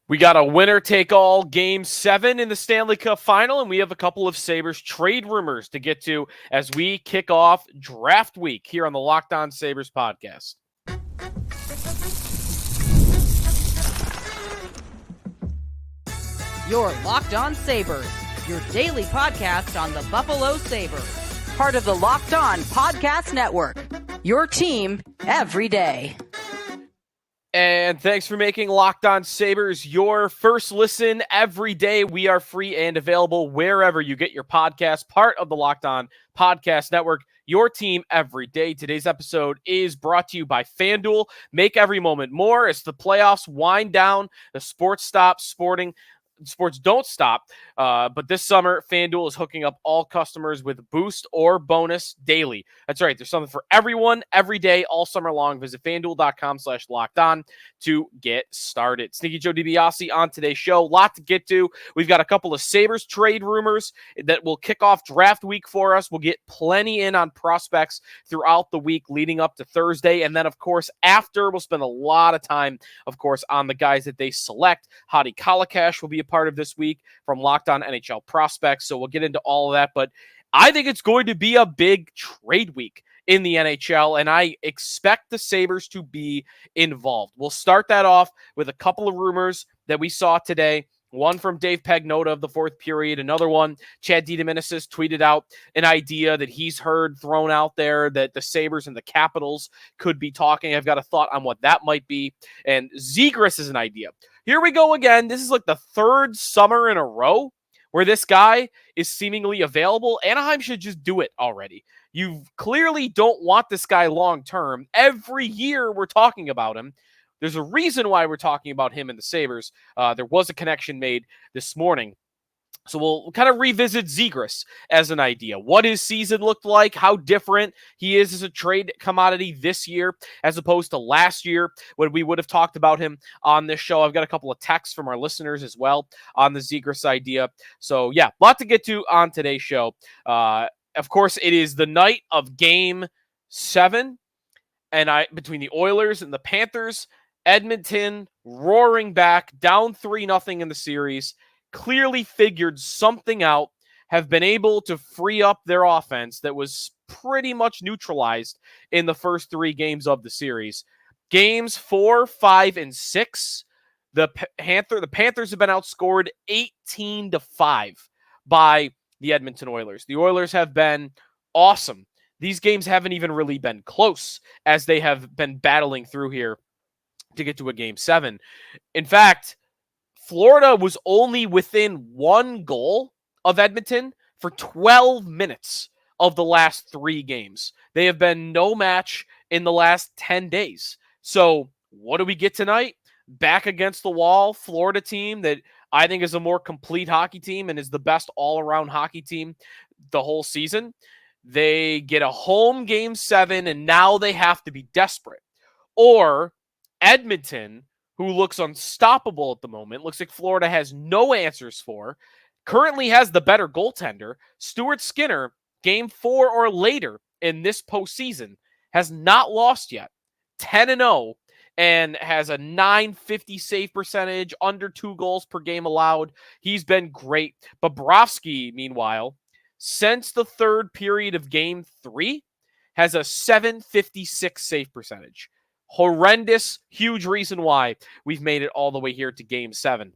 We got a winner-take-all Game 7 in the Stanley Cup Final, and we have a couple of Sabres trade rumors to get to as we kick off draft week here on the Locked On Sabres podcast. Your Locked On Sabres, your daily podcast on the Buffalo Sabres. Part of the Locked On Podcast Network, your team every day. And thanks for making Locked On Sabres your first listen every day. We are free and available wherever you get your podcast, part of the Locked On Podcast Network, your team every day. Today's episode is brought to you by FanDuel. Make every moment more as the playoffs wind down, the sports don't stop. But this summer, FanDuel is hooking up all customers with boost or bonus daily. That's right. There's something for everyone, every day, all summer long. Visit FanDuel.com/lockedon to get started. Sneaky Joe DiBiase on today's show. Lot to get to. We've got a couple of Sabres trade rumors that will kick off draft week for us. We'll get plenty in on prospects throughout the week leading up to Thursday. And then, of course, after, we'll spend a lot of time, of course, on the guys that they select. Hadi Kalakash will be a part of this week from Locked On NHL Prospects, so we'll get into all of that, but I think it's going to be a big trade week in the NHL, and I expect the Sabres to be involved. We'll start that off with a couple of rumors that we saw today. One from Dave Pagnotta of the Fourth Period. Another one, Chad DiDomenicis tweeted out an idea that he's heard thrown out there that the Sabres and the Capitals could be talking. I've got a thought on what that might be. And Zegras is an idea. Here we go again. This is like the third summer in a row where this guy is seemingly available. Anaheim should just do it already. You clearly don't want this guy long-term. Every year we're talking about him. There's a reason why we're talking about him and the Sabres. There was a connection made this morning. So we'll kind of revisit Zegras as an idea. What his season looked like, how different he is as a trade commodity this year as opposed to last year when we would have talked about him on this show. I've got a couple of texts from our listeners as well on the Zegras idea. So yeah, a lot to get to on today's show. Of course, it is the night of Game 7 and between the Oilers and the Panthers. Edmonton roaring back, down 3-0 in the series. Clearly figured something out, have been able to free up their offense that was pretty much neutralized in the first 3 games of the series. Games 4, 5, and 6, the Panthers have been outscored 18-5 by the Edmonton Oilers. The Oilers have been awesome. These games haven't even really been close as they have been battling through here to get to a Game 7. In fact, Florida was only within 1 goal of Edmonton for 12 minutes of the last 3 games. They have been no match in the last 10 days. So what do we get tonight? Back against the wall, Florida team that I think is a more complete hockey team and is the best all-around hockey team the whole season. They get a home Game 7, and now they have to be desperate. Or Edmonton, who looks unstoppable at the moment, looks like Florida has no answers for, currently has the better goaltender. Stuart Skinner, Game 4 or later in this postseason, has not lost yet. 10-0 and has a .950 save percentage, under 2 goals per game allowed. He's been great. Bobrovsky, meanwhile, since the third period of Game 3, has a .756 save percentage. Horrendous, huge reason why we've made it all the way here to Game 7.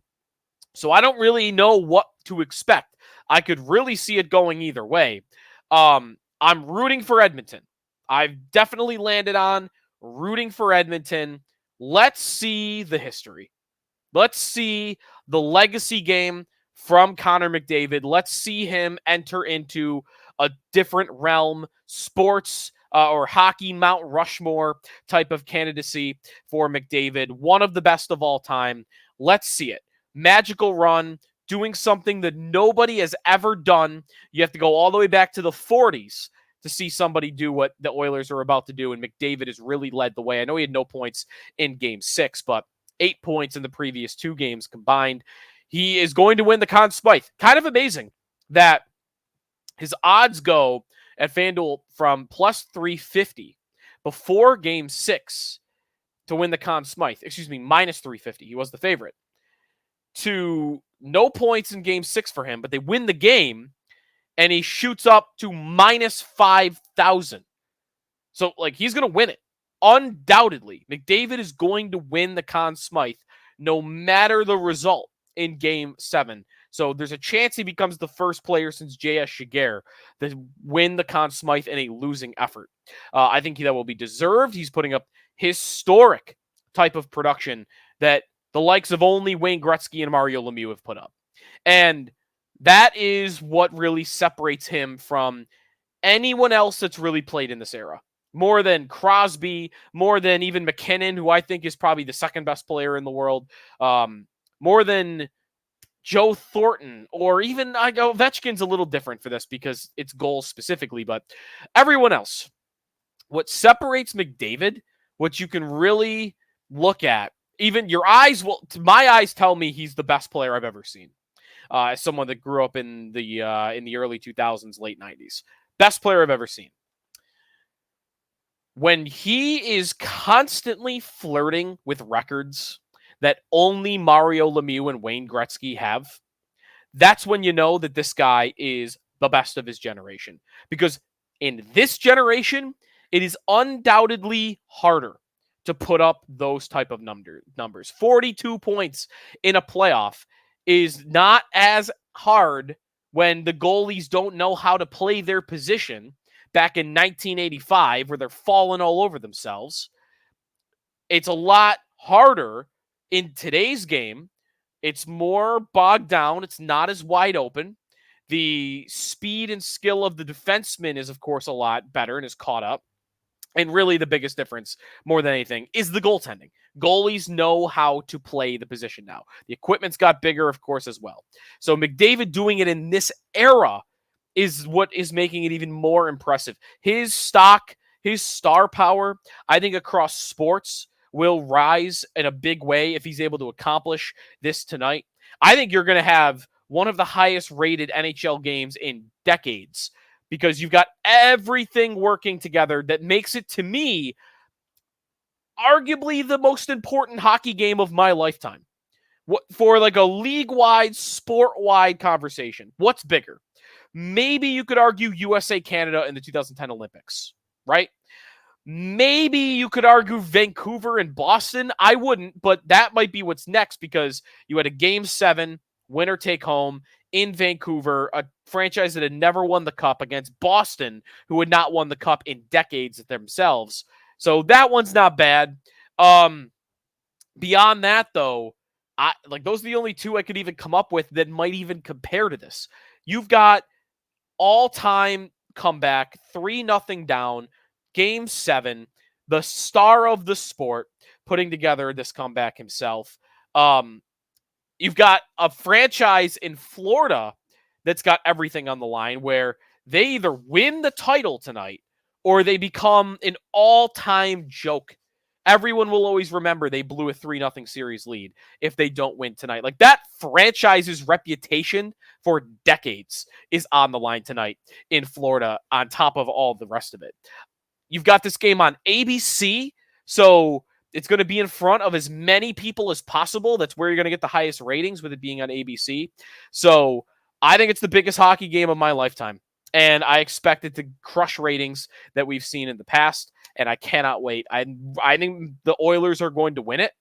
So I don't really know what to expect. I could really see it going either way. I'm rooting for Edmonton. I've definitely landed on rooting for Edmonton. Let's see the history. Let's see the legacy game from Connor McDavid. Let's see him enter into a different realm, sports or hockey Mount Rushmore type of candidacy for McDavid. One of the best of all time. Let's see it. Magical run, doing something that nobody has ever done. You have to go all the way back to the 40s to see somebody do what the Oilers are about to do, and McDavid has really led the way. I know he had no points in Game 6, but 8 points in the previous 2 games combined. He is going to win the Conn Smythe. Kind of amazing that his odds go at FanDuel from plus 350 before Game 6 to win the Conn Smythe. Excuse me, minus 350. He was the favorite. to no points in game 6 for him, but they win the game, and he shoots up to minus 5,000. So, like, he's going to win it. Undoubtedly, McDavid is going to win the Conn Smythe no matter the result in game 7. So there's a chance he becomes the first player since J.S. Shiger to win the Conn Smythe in a losing effort. I think that will be deserved. He's putting up historic type of production that the likes of only Wayne Gretzky and Mario Lemieux have put up. And that is what really separates him from anyone else that's really played in this era. More than Crosby, more than even McKinnon, who I think is probably the second best player in the world, more than Joe Thornton, or even Ovechkin's a little different for this because it's goals specifically, but everyone else. What separates McDavid, what you can really look at, even your eyes will, my eyes tell me he's the best player I've ever seen. As someone that grew up in the early 2000s, late 90s. Best player I've ever seen. When he is constantly flirting with records that only Mario Lemieux and Wayne Gretzky have, that's when you know that this guy is the best of his generation. Because in this generation, it is undoubtedly harder to put up those type of numbers. 42 points in a playoff is not as hard when the goalies don't know how to play their position back in 1985, where they're falling all over themselves. It's a lot harder in today's game. It's more bogged down. It's not as wide open. The speed and skill of the defenseman is, of course, a lot better and is caught up. And really the biggest difference, more than anything, is the goaltending. Goalies know how to play the position now. The equipment's got bigger, of course, as well. So McDavid doing it in this era is what is making it even more impressive. His stock, his star power, I think across sports will rise in a big way if he's able to accomplish this tonight. I think you're going to have one of the highest rated NHL games in decades because you've got everything working together that makes it, to me, arguably the most important hockey game of my lifetime. For like a league-wide, sport-wide conversation, what's bigger? Maybe you could argue USA-Canada in the 2010 Olympics, right? Maybe you could argue Vancouver and Boston. I wouldn't, but that might be what's next because you had a Game 7, winner take home in Vancouver, a franchise that had never won the Cup against Boston, who had not won the Cup in decades themselves. So that one's not bad. Beyond that, though, those are the only two I could even come up with that might even compare to this. You've got all-time comeback, 3-0 down, Game 7, the star of the sport, putting together this comeback himself. You've got a franchise in Florida that's got everything on the line where they either win the title tonight or they become an all-time joke. Everyone will always remember they blew a 3-0 series lead if they don't win tonight. Like, that franchise's reputation for decades is on the line tonight in Florida on top of all the rest of it. You've got this game on ABC, so it's going to be in front of as many people as possible. That's where you're going to get the highest ratings with it being on ABC. So I think it's the biggest hockey game of my lifetime. And I expect it to crush ratings that we've seen in the past. And I cannot wait. I think the Oilers are going to win it.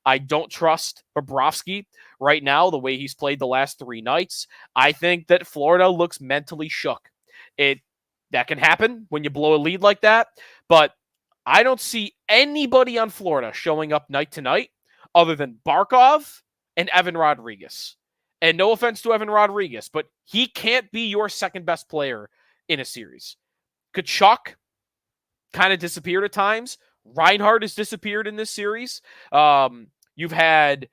I don't trust Bobrovsky right now, the way he's played the last 3 nights. I think that Florida looks mentally shook. That can happen when you blow a lead like that. But I don't see anybody on Florida showing up night to night other than Barkov and Evan Rodriguez. And no offense to Evan Rodriguez, but he can't be your second best player in a series. Kachuk kind of disappeared at times. Reinhart has disappeared in this series. You've had,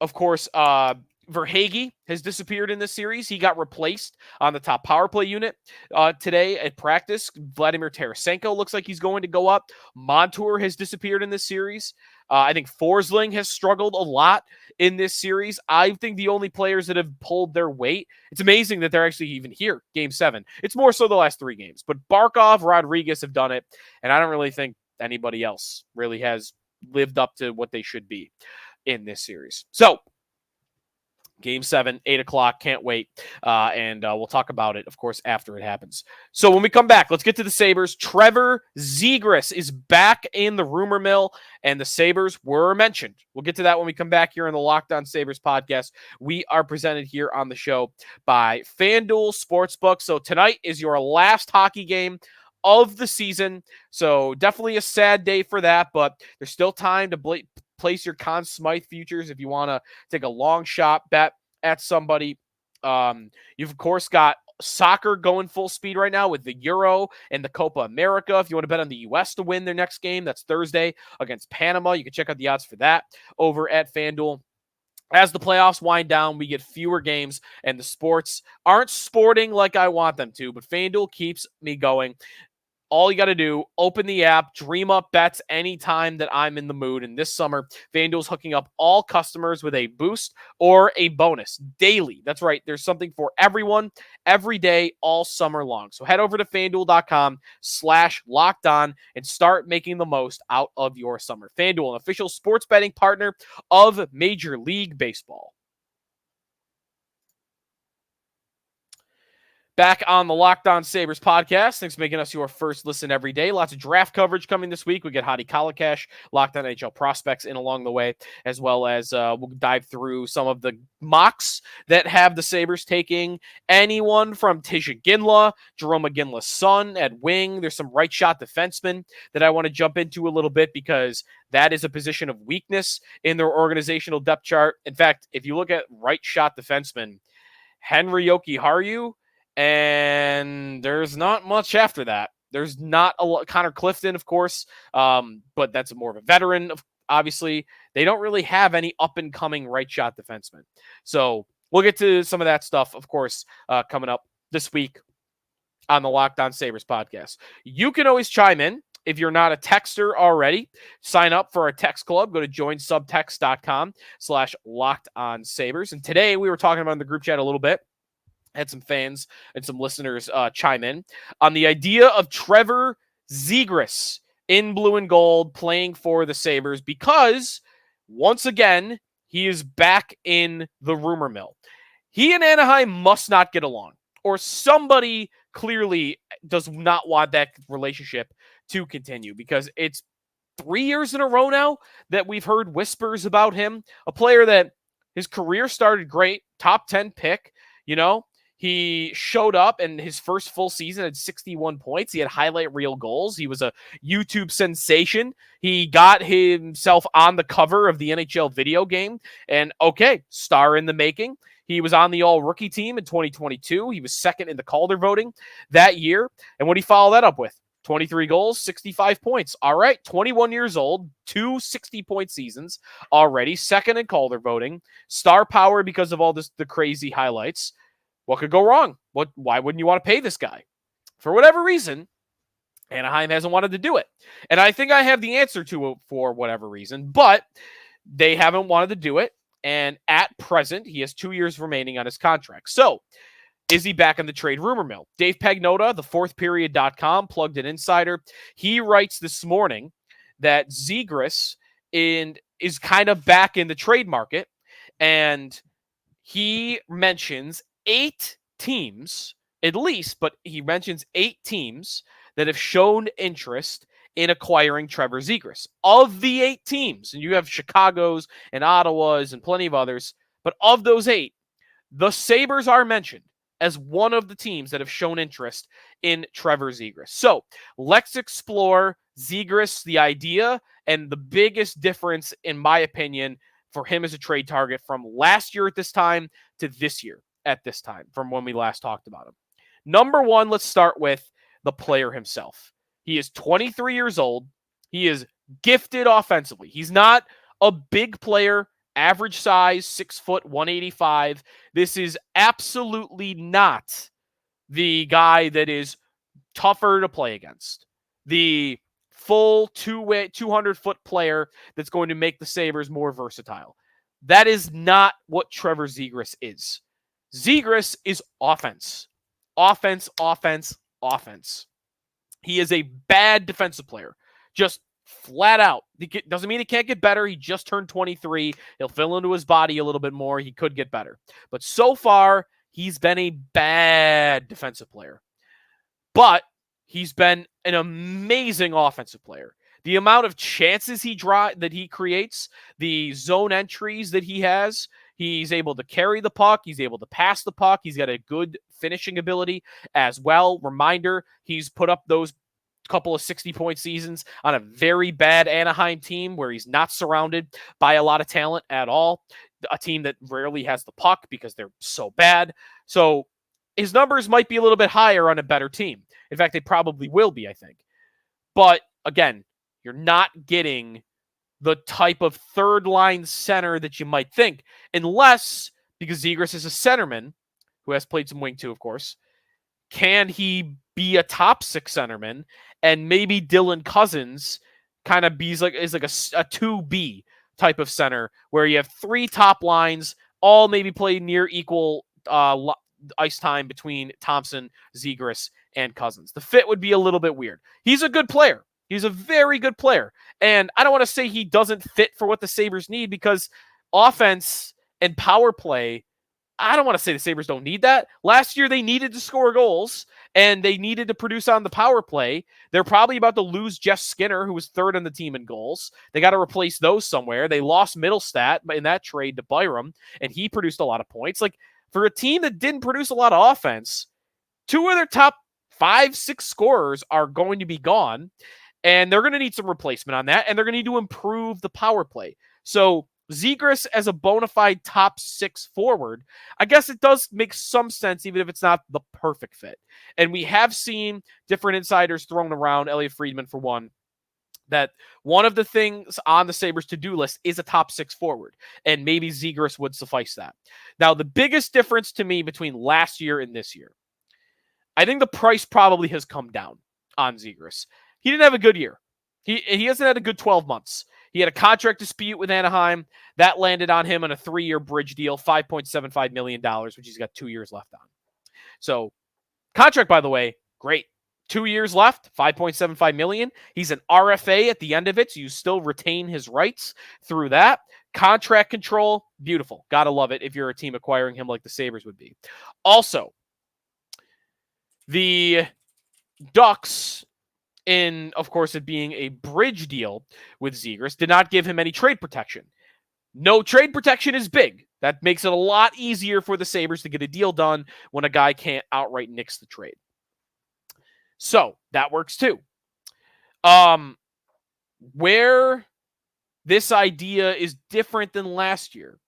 of course, Verhaeghe has disappeared in this series. He got replaced on the top power play unit today at practice. Vladimir Tarasenko looks like he's going to go up. Montour has disappeared in this series. I think Forsling has struggled a lot in this series. I think the only players that have pulled their weight, it's amazing that they're actually even here, Game 7. It's more so the last 3 games. But Barkov, Rodriguez have done it, and I don't really think anybody else really has lived up to what they should be in this series. So, Game 7, 8 o'clock. Can't wait. And we'll talk about it, of course, after it happens. So when we come back, let's get to the Sabres. Trevor Zegras is back in the rumor mill, and the Sabres were mentioned. We'll get to that when we come back here on the Locked On Sabres podcast. We are presented here on the show by FanDuel Sportsbook. So tonight is your last hockey game of the season. So definitely a sad day for that, but there's still time to place your Conn Smythe futures if you want to take a long shot bet at somebody. You've, of course, got soccer going full speed right now with the Euro and the Copa America. If you want to bet on the U.S. to win their next game, that's Thursday against Panama. You can check out the odds for that over at FanDuel. As the playoffs wind down, we get fewer games, and the sports aren't sporting like I want them to, but FanDuel keeps me going. All you got to do, open the app, dream up bets anytime that I'm in the mood. And this summer, FanDuel's hooking up all customers with a boost or a bonus daily. That's right. There's something for everyone every day, all summer long. So head over to FanDuel.com/lockedon and start making the most out of your summer. FanDuel, an official sports betting partner of Major League Baseball. Back on the Locked On Sabres podcast. Thanks for making us your first listen every day. Lots of draft coverage coming this week. We get Hadi Kalakash, Locked On NHL prospects in along the way, as well as we'll dive through some of the mocks that have the Sabres taking anyone from Tisha Ginla, Jerome Ginla's son at wing. There's some right shot defensemen that I want to jump into a little bit because that is a position of weakness in their organizational depth chart. In fact, if you look at right shot defensemen, Henry Jokiharju, and there's not much after that. There's not a lot. Connor Clifton, of course, but that's more of a veteran. Obviously, they don't really have any up-and-coming right-shot defensemen. So we'll get to some of that stuff, of course, coming up this week on the Locked On Sabres podcast. You can always chime in. If you're not a texter already, sign up for our text club. Go to joinsubtext.com/LockedOnSabres. And today we were talking about in the group chat a little bit. Had some fans and some listeners chime in on the idea of Trevor Zegras in blue and gold playing for the Sabres because, once again, he is back in the rumor mill. He and Anaheim must not get along, or somebody clearly does not want that relationship to continue because it's 3 years in a row now that we've heard whispers about him, a player that his career started great, top 10 pick, you know. He showed up and his first full season had 61 points. He had highlight reel goals. He was a YouTube sensation. He got himself on the cover of the NHL video game. And okay, star in the making. He was on the all-rookie team in 2022. He was second in the Calder voting that year. And what did he follow that up with? 23 goals, 65 points. All right, 21 years old, 2 60-point seasons already, second in Calder voting, star power because of all the crazy highlights. What could go wrong? Why wouldn't you want to pay this guy? For whatever reason, Anaheim hasn't wanted to do it. And I think I have the answer to it for whatever reason, but they haven't wanted to do it. And at present, he has 2 years remaining on his contract. So, is he back in the trade rumor mill? Dave Pagnotta, the fourthperiod.com, plugged in insider. He writes this morning that Zegras is kind of back in the trade market. And he mentions 8 teams, at least, but he mentions 8 teams that have shown interest in acquiring Trevor Zegras. Of the 8 teams, and you have Chicago's and Ottawa's and plenty of others, but of those 8, the Sabres are mentioned as one of the teams that have shown interest in Trevor Zegras. So let's explore Zegras, the idea, and the biggest difference, in my opinion, for him as a trade target from last year at this time to this year at this time, from when we last talked about him. Number one, let's start with the player himself. He is 23 years old. He is gifted offensively. He's not a big player, average size, 6 foot, 185. This is absolutely not the guy that is tougher to play against. The full 200-foot player that's going to make the Sabres more versatile. That is not what Trevor Zegras is. Zegras is offense. Offense, offense, offense. He is a bad defensive player. Just Flat out. Doesn't mean he can't get better. He just turned 23. He'll fill into his body a little bit more. He could get better. But so far, he's been a bad defensive player. But he's been an amazing offensive player. The amount of chances that he creates, the zone entries that he has, he's able to carry the puck. He's able to pass the puck. He's got a good finishing ability as well. Reminder, he's put up those couple of 60-point seasons on a very bad Anaheim team where he's not surrounded by a lot of talent at all. A team that rarely has the puck because they're so bad. So his numbers might be a little bit higher on a better team. In fact, they probably will be, I think. But again, you're not getting the type of third-line center that you might think, unless, because Zegras is a centerman, who has played some wing too, of course, can he be a top six centerman, and maybe Dylan Cousins kind of is like a 2B type of center, where you have three top lines, all maybe play near equal ice time between Thompson, Zegras, and Cousins. The fit would be a little bit weird. He's a good player. He's a very good player. And I don't want to say he doesn't fit for what the Sabres need, because offense and power play, I don't want to say the Sabres don't need that. Last year, they needed to score goals, and they needed to produce on the power play. They're probably about to lose Jeff Skinner, who was third on the team in goals. They got to replace those somewhere. They lost Middlestat in that trade to Byram, and he produced a lot of points. Like, for a team that didn't produce a lot of offense, two of their top 5-6 scorers are going to be gone, and they're going to need some replacement on that, and they're going to need to improve the power play. So Zegras as a bona fide top 6 forward, I guess it does make some sense, even if it's not the perfect fit. And we have seen different insiders thrown around, Elliot Friedman for one, that one of the things on the Sabres to-do list is a top 6 forward, and maybe Zegras would suffice that. Now, the biggest difference to me between last year and this year, I think the price probably has come down on Zegras. He didn't have a good year. He hasn't had a good 12 months. He had a contract dispute with Anaheim. That landed on him on a 3-year bridge deal, $5.75 million, which he's got 2 years left on. So, contract, by the way, great. 2 years left, $5.75 million. He's an RFA at the end of it, so you still retain his rights through that. Contract control, beautiful. Gotta love it if you're a team acquiring him like the Sabres would be. Also, the Ducks, in, of course, it being a bridge deal with Zegras, did not give him any trade protection. No trade protection is big. That makes it a lot easier for the Sabres to get a deal done when a guy can't outright nix the trade. So, that works too. Where this idea is different than last year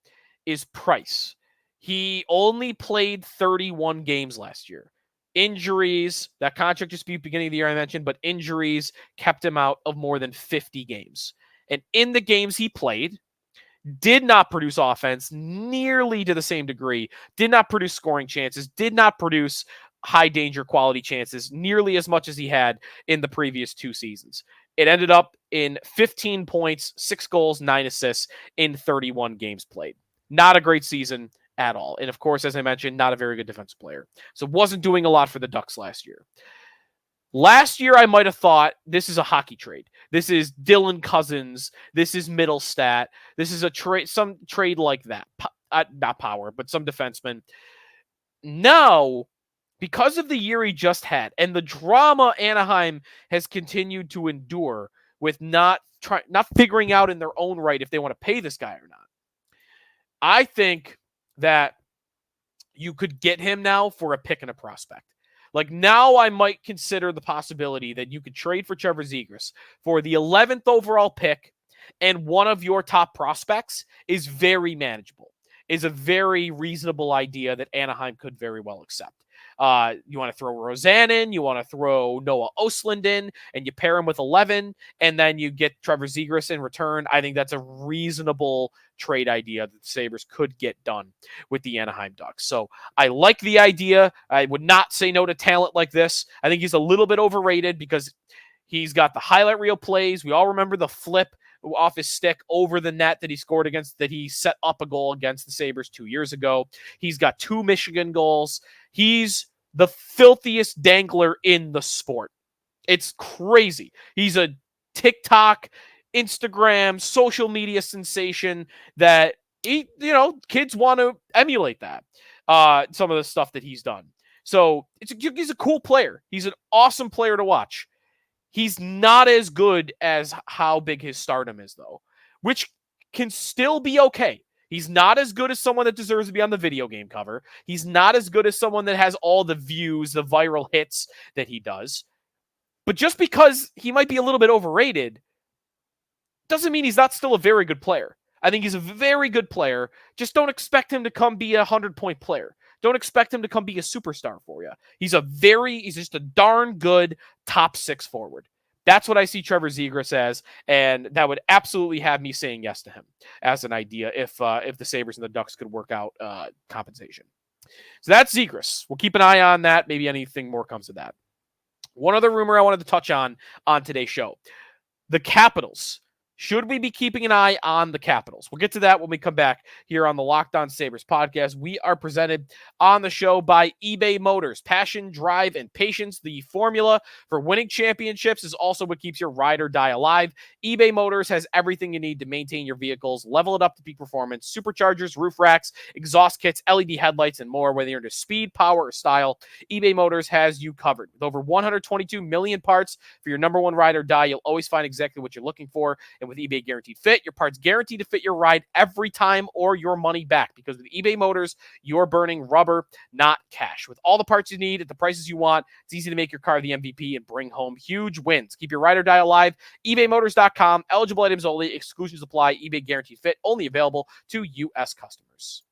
is price. He only played 31 games last year. Injuries, that contract dispute beginning of the year I mentioned, but injuries kept him out of more than 50 games. And in the games he played, did not produce offense nearly to the same degree, did not produce scoring chances, did not produce high danger quality chances nearly as much as he had in the previous 2 seasons. It ended up in 15 points, 6 goals, 9 assists in 31 games played. Not a great season at all. And of course, as I mentioned, not a very good defensive player. So wasn't doing a lot for the Ducks last year. Last year, I might have thought this is a hockey trade. This is Dylan Cousins. This is Middlestat. This is a trade, some trade like that. Not Power, but some defenseman. Now, because of the year he just had and the drama Anaheim has continued to endure with not figuring out in their own right if they want to pay this guy or not, I think that you could get him now for a pick and a prospect. Like, now I might consider the possibility that you could trade for Trevor Zegras for the 11th overall pick, and one of your top prospects is very manageable, is a very reasonable idea that Anaheim could very well accept. You want to throw Roseanne in, you want to throw Noah Ostlund in, and you pair him with 11, and then you get Trevor Zegras in return. I think that's a reasonable trade idea that the Sabres could get done with the Anaheim Ducks. So I like the idea. I would not say no to talent like this. I think he's a little bit overrated because he's got the highlight reel plays. We all remember the flip off his stick over the net that he scored against, that he set up a goal against the Sabres 2 years ago. He's got 2 Michigan goals. He's the filthiest dangler in the sport. It's crazy. He's a TikTok, Instagram, social media sensation that kids want to emulate that. Some of the stuff that he's done. So he's a cool player. He's an awesome player to watch. He's not as good as how big his stardom is, though, which can still be okay. He's not as good as someone that deserves to be on the video game cover. He's not as good as someone that has all the views, the viral hits that he does. But just because he might be a little bit overrated doesn't mean he's not still a very good player. I think he's a very good player. Just don't expect him to come be a 100-point player. Don't expect him to come be a superstar for you. He's just a darn good top 6 forward. That's what I see Trevor Zegras as, and that would absolutely have me saying yes to him as an idea if the Sabres and the Ducks could work out compensation. So that's Zegras. We'll keep an eye on that. Maybe anything more comes of that. One other rumor I wanted to touch on today's show. The Capitals. Should we be keeping an eye on the Capitals? We'll get to that when we come back here on the Locked On Sabres podcast. We are presented on the show by eBay Motors. Passion, drive, and patience. The formula for winning championships is also what keeps your ride or die alive. eBay Motors has everything you need to maintain your vehicles, level it up to peak performance, superchargers, roof racks, exhaust kits, LED headlights, and more. Whether you're into speed, power, or style, eBay Motors has you covered. With over 122 million parts for your number one ride or die, you'll always find exactly what you're looking for. And with eBay Guaranteed Fit, your parts guaranteed to fit your ride every time or your money back. Because with eBay Motors, you're burning rubber, not cash. With all the parts you need at the prices you want, it's easy to make your car the MVP and bring home huge wins. Keep your ride or die alive. ebaymotors.com. Eligible items only. Exclusions apply. eBay Guaranteed Fit only available to U.S. customers.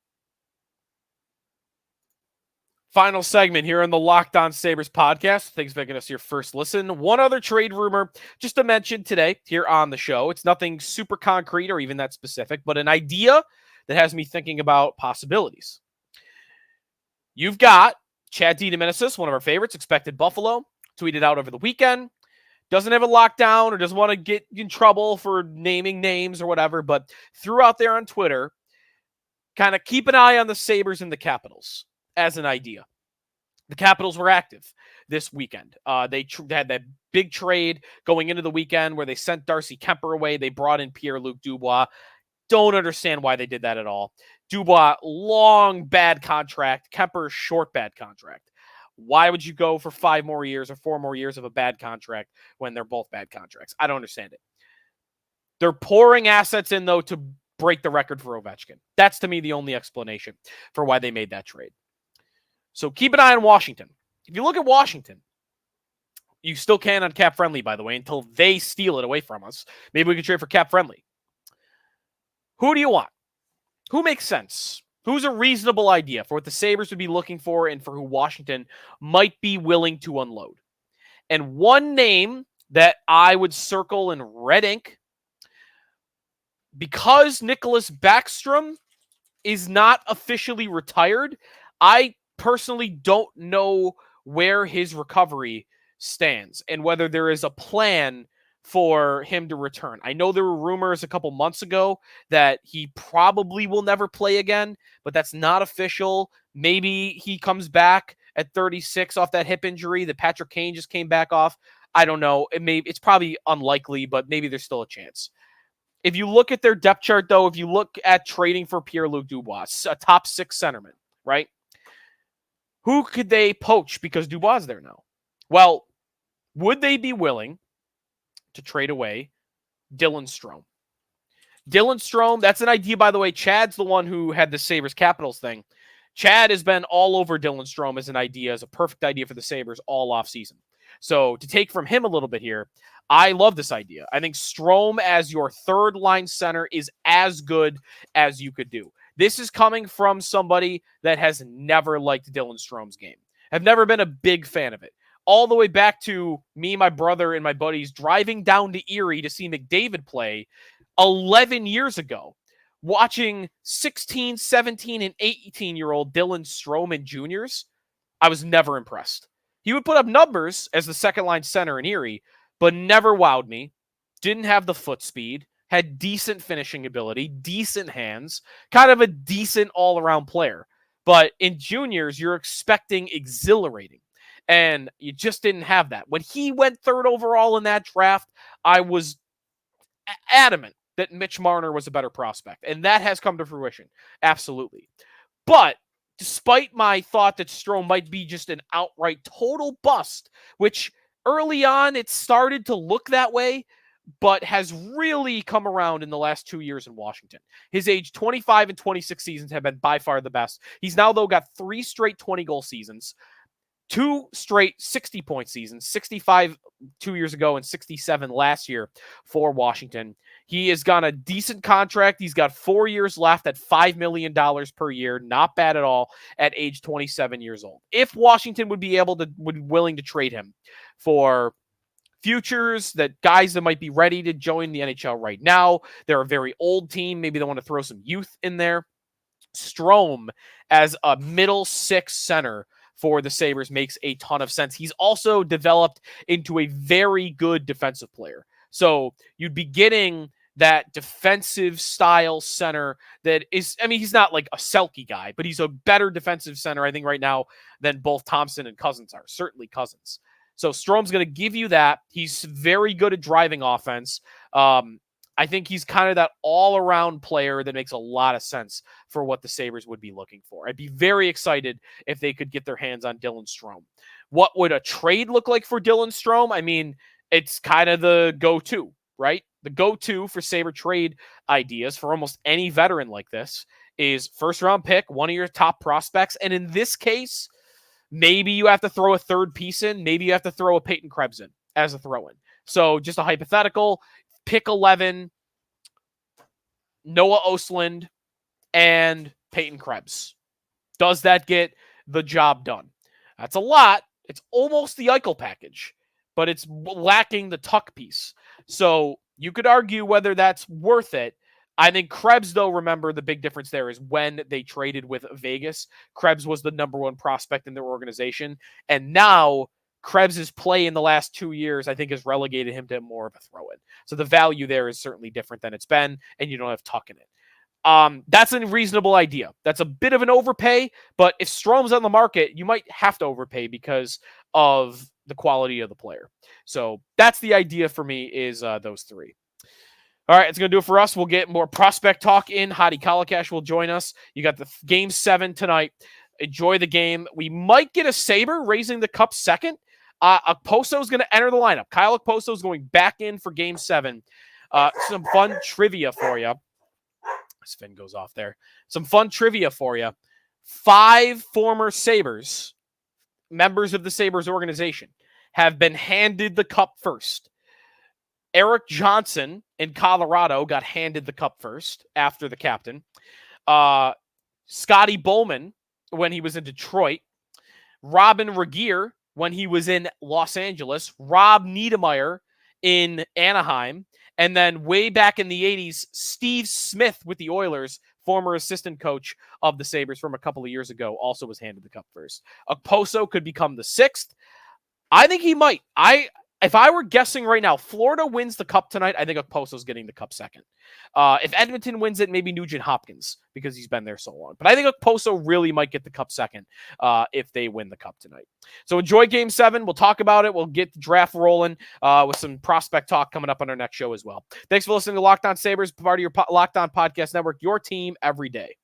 Final segment here on the Locked On Sabres podcast. Thanks for making us your first listen. One other trade rumor just to mention today here on the show. It's nothing super concrete or even that specific, but an idea that has me thinking about possibilities. You've got Chad DeDominicis, one of our favorites, expected Buffalo, tweeted out over the weekend. Doesn't have it locked down or doesn't want to get in trouble for naming names or whatever, but threw out there on Twitter, kind of keep an eye on the Sabres and the Capitals as an idea. The Capitals were active this weekend. They had that big trade going into the weekend where they sent Darcy Kemper away. They brought in Pierre-Luc Dubois. Don't understand why they did that at all. Dubois, long, bad contract. Kemper, short, bad contract. Why would you go for 5 more years or 4 more years of a bad contract when they're both bad contracts? I don't understand it. They're pouring assets in, though, to break the record for Ovechkin. That's, to me, the only explanation for why they made that trade. So keep an eye on Washington. If you look at Washington, you still can on Cap Friendly, by the way, until they steal it away from us. Maybe we can trade for Cap Friendly. Who do you want? Who makes sense? Who's a reasonable idea for what the Sabres would be looking for and for who Washington might be willing to unload? And one name that I would circle in red ink, because Nicholas Backstrom is not officially retired, I personally don't know where his recovery stands and whether there is a plan for him to return. I know there were rumors a couple months ago that he probably will never play again, but that's not official. Maybe he comes back at 36 off that hip injury that Patrick Kane just came back off. I don't know. It's probably unlikely, but maybe there's still a chance. If you look at their depth chart, though, if you look at trading for Pierre-Luc Dubois, a top 6 centerman, right? Who could they poach because Dubois is there now? Well, would they be willing to trade away Dylan Strome? Dylan Strome, that's an idea, by the way. Chad's the one who had the Sabres Capitals thing. Chad has been all over Dylan Strome as an idea, as a perfect idea for the Sabres all offseason. So to take from him a little bit here, I love this idea. I think Strome as your third line center is as good as you could do. This is coming from somebody that has never liked Dylan Strome's game. I've never been a big fan of it. All the way back to me, my brother, and my buddies driving down to Erie to see McDavid play 11 years ago, watching 16, 17, and 18-year-old Dylan Strome and juniors. I was never impressed. He would put up numbers as the second-line center in Erie, but never wowed me. Didn't have the foot speed. Had decent finishing ability, decent hands, kind of a decent all-around player. But in juniors, you're expecting exhilarating. And you just didn't have that. When he went third overall in that draft, I was adamant that Mitch Marner was a better prospect. And that has come to fruition. Absolutely. But despite my thought that Strome might be just an outright total bust, which early on it started to look that way, but has really come around in the last 2 years in Washington. His age 25 and 26 seasons have been by far the best. He's now, though, got 3 straight 20-goal seasons, 2 straight 60-point seasons, 65 2 years ago and 67 last year for Washington. He has got a decent contract. He's got 4 years left at $5 million per year. Not bad at all at age 27 years old. If Washington would be willing to trade him for futures, that guys that might be ready to join the NHL right now, they're a very old team. Maybe they want to throw some youth in there. Strome as a middle six center for the Sabres makes a ton of sense. He's also developed into a very good defensive player. So you'd be getting that defensive style center that is, I mean, he's not like a Selke guy, but he's a better defensive center, I think, right now than both Thompson and Cousins are. Certainly Cousins. So Strome's going to give you that. He's very good at driving offense. I think he's kind of that all-around player that makes a lot of sense for what the Sabres would be looking for. I'd be very excited if they could get their hands on Dylan Strome. What would a trade look like for Dylan Strome? I mean, it's kind of the go-to, right? The go-to for Sabre trade ideas for almost any veteran like this is first-round pick, one of your top prospects, and in this case, maybe you have to throw a third piece in. Maybe you have to throw a Peyton Krebs in as a throw-in. So just a hypothetical, pick 11, Noah Ostlund, and Peyton Krebs. Does that get the job done? That's a lot. It's almost the Eichel package, but it's lacking the Tuck piece. So you could argue whether that's worth it. I think Krebs, though, remember the big difference there is when they traded with Vegas, Krebs was the number one prospect in their organization. And now Krebs' play in the last 2 years, I think, has relegated him to more of a throw-in. So the value there is certainly different than it's been, and you don't have Tuck in it. That's a reasonable idea. That's a bit of an overpay, but if Strome's on the market, you might have to overpay because of the quality of the player. So that's the idea for me is those three. All right, it's going to do it for us. We'll get more prospect talk in. Hadi Kalakash will join us. You got the Game 7 tonight. Enjoy the game. We might get a Sabre raising the cup second. Okposo is going to enter the lineup. Kyle Okposo is going back in for Game 7. Some fun trivia for you. Sven goes off there. Some fun trivia for you. 5 former Sabres, members of the Sabres organization, have been handed the cup first. Eric Johnson in Colorado got handed the cup first after the captain. Scotty Bowman when he was in Detroit. Robin Regier when he was in Los Angeles. Rob Niedermeyer in Anaheim. And then way back in the 80s, Steve Smith with the Oilers, former assistant coach of the Sabres from a couple of years ago, also was handed the cup first. Okposo could become the 6th. I think he might. If I were guessing right now, Florida wins the cup tonight, I think Okposo's getting the cup second. If Edmonton wins it, maybe Nugent Hopkins, because he's been there so long. But I think Okposo really might get the cup second if they win the cup tonight. So enjoy Game 7. We'll talk about it. We'll get the draft rolling with some prospect talk coming up on our next show as well. Thanks for listening to Locked On Sabres, part of your Locked On Podcast Network, your team every day.